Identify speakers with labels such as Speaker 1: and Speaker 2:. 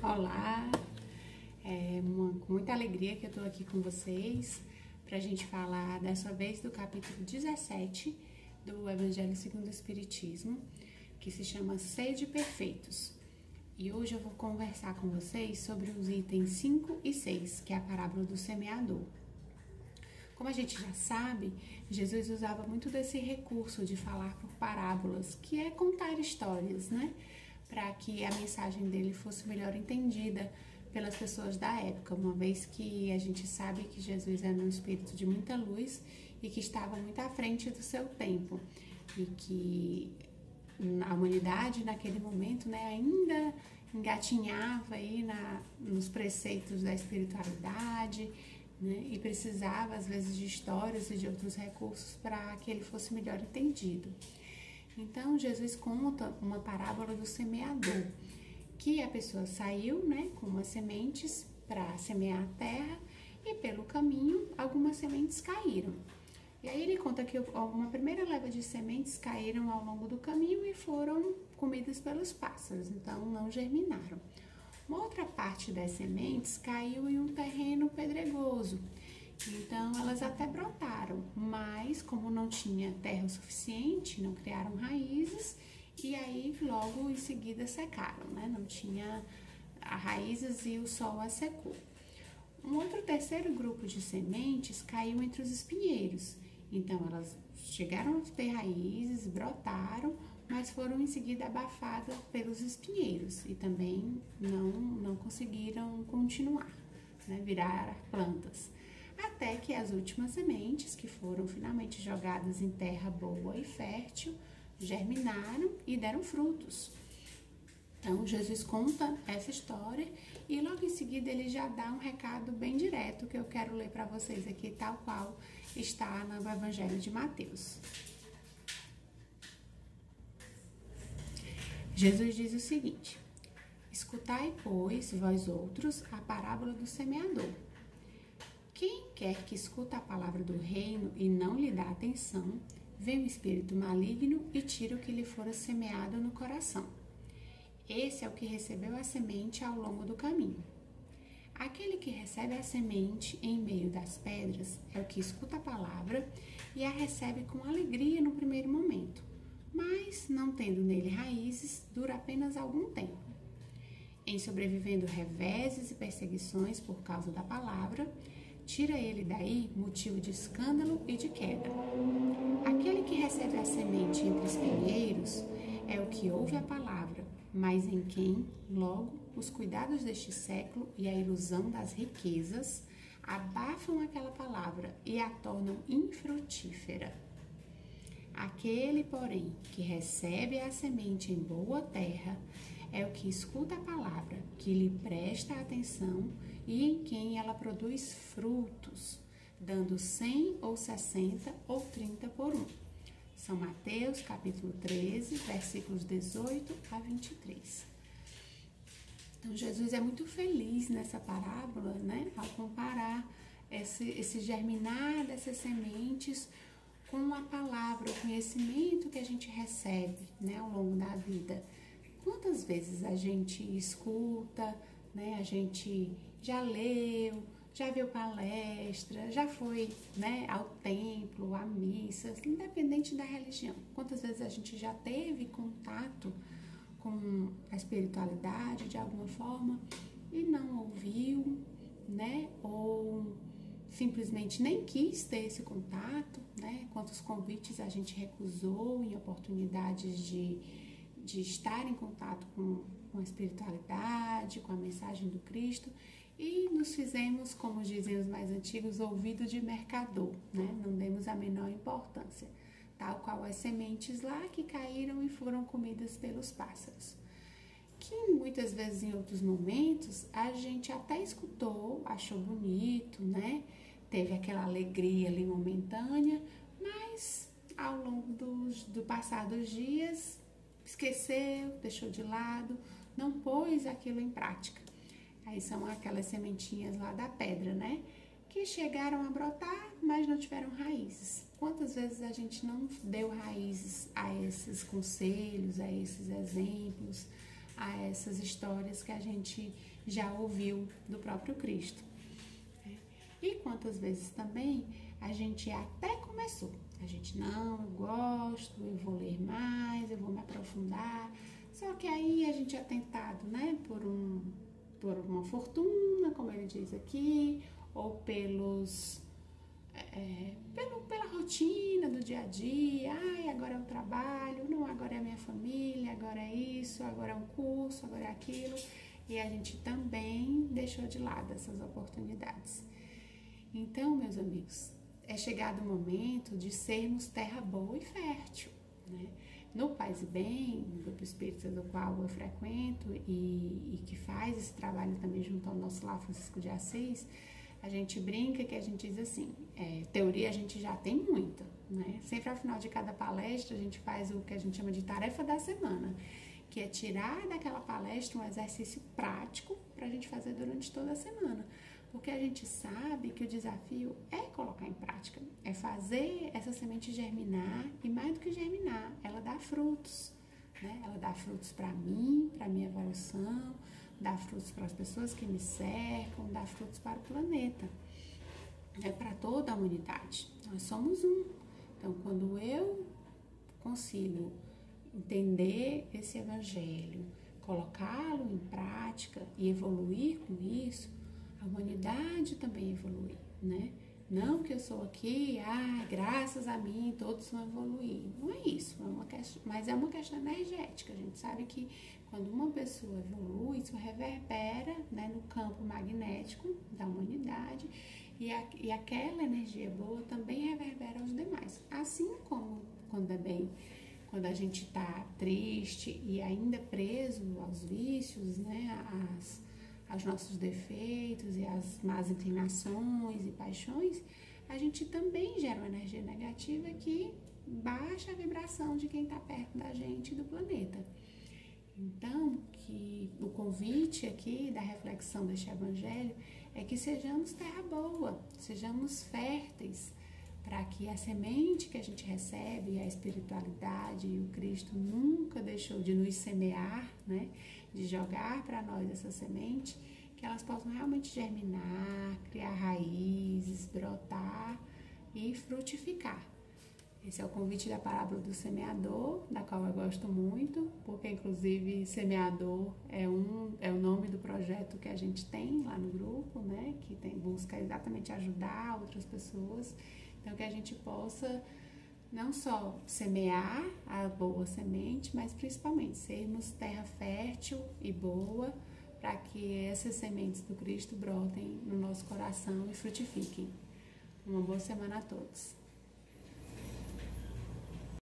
Speaker 1: Olá, com muita alegria que eu estou aqui com vocês para a gente falar dessa vez do capítulo 17 do Evangelho segundo o Espiritismo, que se chama Sede Perfeitos. E hoje eu vou conversar com vocês sobre os itens 5 e 6, que é a parábola do semeador. Como a gente já sabe, Jesus usava muito desse recurso de falar por parábolas, que é contar histórias, né? Para que a mensagem dele fosse melhor entendida pelas pessoas da época, uma vez que a gente sabe que Jesus era um espírito de muita luz e que estava muito à frente do seu tempo, e que a humanidade naquele momento, né, ainda engatinhava aí nos preceitos da espiritualidade, né, e precisava às vezes de histórias e de outros recursos para que ele fosse melhor entendido. Então, Jesus conta uma parábola do semeador, que a pessoa saiu, né, com umas sementes para semear a terra e pelo caminho algumas sementes caíram. E aí ele conta que uma primeira leva de sementes caíram ao longo do caminho e foram comidas pelos pássaros, então não germinaram. Uma outra parte das sementes caiu em um terreno pedregoso. Então, elas até brotaram, mas como não tinha terra o suficiente, não criaram raízes e aí logo em seguida secaram, né? Não tinha raízes e o sol as secou. Um outro terceiro grupo de sementes caiu entre os espinheiros. Então, elas chegaram a ter raízes, brotaram, mas foram em seguida abafadas pelos espinheiros e também não conseguiram continuar, né? Virar plantas. Até que as últimas sementes, que foram finalmente jogadas em terra boa e fértil, germinaram e deram frutos. Então, Jesus conta essa história e logo em seguida ele já dá um recado bem direto que eu quero ler para vocês aqui, tal qual está no Evangelho de Mateus. Jesus diz o seguinte: escutai, pois, vós outros, a parábola do semeador. Quem quer que escuta a palavra do reino e não lhe dá atenção, vem o espírito maligno e tira o que lhe fora semeado no coração. Esse é o que recebeu a semente ao longo do caminho. Aquele que recebe a semente em meio das pedras é o que escuta a palavra e a recebe com alegria no primeiro momento, mas, não tendo nele raízes, dura apenas algum tempo. Em sobrevivendo reveses e perseguições por causa da palavra, tira ele daí motivo de escândalo e de queda. Aquele que recebe a semente entre espinheiros é o que ouve a palavra, mas em quem, logo, os cuidados deste século e a ilusão das riquezas abafam aquela palavra e a tornam infrutífera. Aquele, porém, que recebe a semente em boa terra é o que escuta a palavra, que lhe presta atenção e em quem ela produz frutos, dando 100 ou 60 ou 30 por um. São Mateus, capítulo 13, versículos 18 a 23. Então, Jesus é muito feliz nessa parábola, né, ao comparar esse germinar dessas sementes com a palavra, o conhecimento que a gente recebe, né, ao longo da vida. Quantas vezes a gente escuta, né, a gente já leu, já viu palestra, já foi, né, ao templo, à missa, independente da religião. Quantas vezes a gente já teve contato com a espiritualidade de alguma forma e não ouviu, né, ou simplesmente nem quis ter esse contato, né? Quantos convites a gente recusou em oportunidades de estar em contato com a espiritualidade, com a mensagem do Cristo, e nos fizemos, como dizem os mais antigos, ouvido de mercador, né? Não demos a menor importância, tal qual as sementes lá que caíram e foram comidas pelos pássaros. Que muitas vezes em outros momentos a gente até escutou, achou bonito, né? Teve aquela alegria ali momentânea, mas ao longo do passar dos dias esqueceu, deixou de lado, não pôs aquilo em prática. Aí são aquelas sementinhas lá da pedra, né? Que chegaram a brotar, mas não tiveram raízes. Quantas vezes a gente não deu raízes a esses conselhos, a esses exemplos, a essas histórias que a gente já ouviu do próprio Cristo. E quantas vezes também a gente até começou, a gente não, eu gosto, eu vou ler mais, eu vou me aprofundar, só que aí a gente é tentado, né, por uma fortuna, como ele diz aqui, ou pela rotina do dia a dia, agora é o trabalho, não, agora é a minha família, agora é isso, agora é um curso, agora é aquilo, e a gente também deixou de lado essas oportunidades. Então, meus amigos, é chegado o momento de sermos terra boa e fértil, né? No Paz e Bem, no grupo espírita do qual eu frequento e que faz esse trabalho também junto ao nosso Lar Francisco de Assis, a gente brinca que a gente diz assim, teoria a gente já tem muita, né? Sempre ao final de cada palestra a gente faz o que a gente chama de tarefa da semana, que é tirar daquela palestra um exercício prático para a gente fazer durante toda a semana. Porque a gente sabe que o desafio é colocar em prática, é fazer essa semente germinar e mais do que germinar, ela dá frutos, né? Ela dá frutos para mim, para a minha evolução, dá frutos para as pessoas que me cercam, dá frutos para o planeta, é para toda a humanidade. Nós somos um. Então, quando eu consigo entender esse evangelho, colocá-lo em prática e evoluir com isso, a humanidade também evolui, né? Não que eu sou aqui, graças a mim todos vão evoluir. Não é isso, mas é uma questão energética. A gente sabe que quando uma pessoa evolui, isso reverbera, né, no campo magnético da humanidade e aquela energia boa também reverbera aos demais. Assim como quando a gente está triste e ainda preso aos vícios, né, aos nossos defeitos e às más inclinações e paixões, a gente também gera uma energia negativa que baixa a vibração de quem está perto da gente e do planeta. Então, que o convite aqui da reflexão deste evangelho é que sejamos terra boa, sejamos férteis, para que a semente que a gente recebe, a espiritualidade e o Cristo nunca deixou de nos semear, né? De jogar para nós essa semente, que elas possam realmente germinar, criar raízes, brotar e frutificar. Esse é o convite da parábola do semeador, da qual eu gosto muito, porque inclusive semeador é o nome do projeto que a gente tem lá no grupo, né? Que busca exatamente ajudar outras pessoas. Então, que a gente possa não só semear a boa semente, mas principalmente sermos terra fértil e boa para que essas sementes do Cristo brotem no nosso coração e frutifiquem. Uma boa semana a todos.